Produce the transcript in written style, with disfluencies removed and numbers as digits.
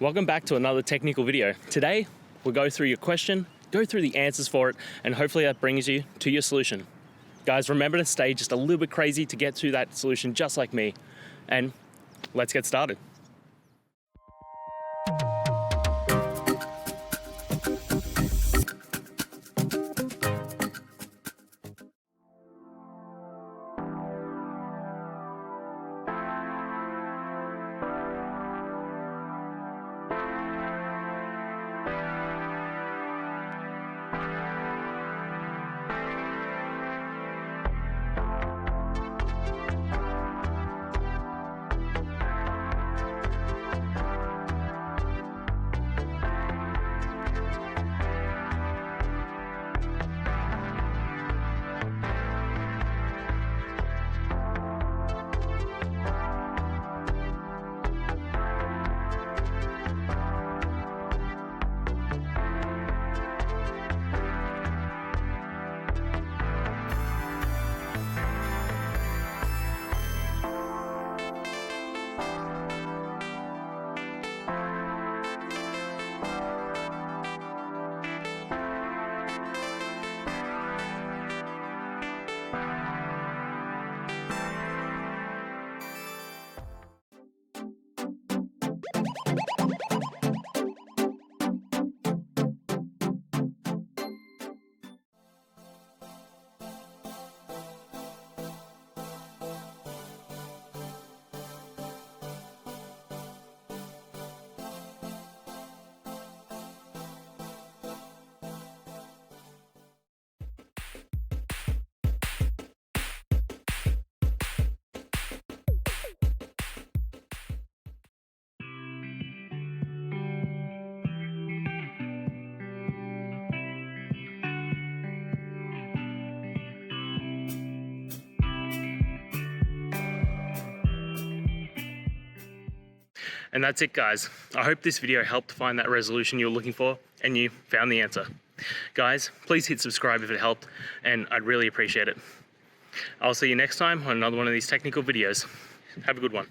Welcome back to another technical video. Today, we'll go through your question, go through the answers for it, and hopefully that brings you to your solution. Guys, remember to stay just a little bit crazy to get to that solution just like me. And let's get started. And that's it, guys. I hope this video helped find that resolution you were looking for and you found the answer. Guys, please hit subscribe if it helped, and I'd really appreciate it. I'll see you next time on another one of these technical videos. Have a good one.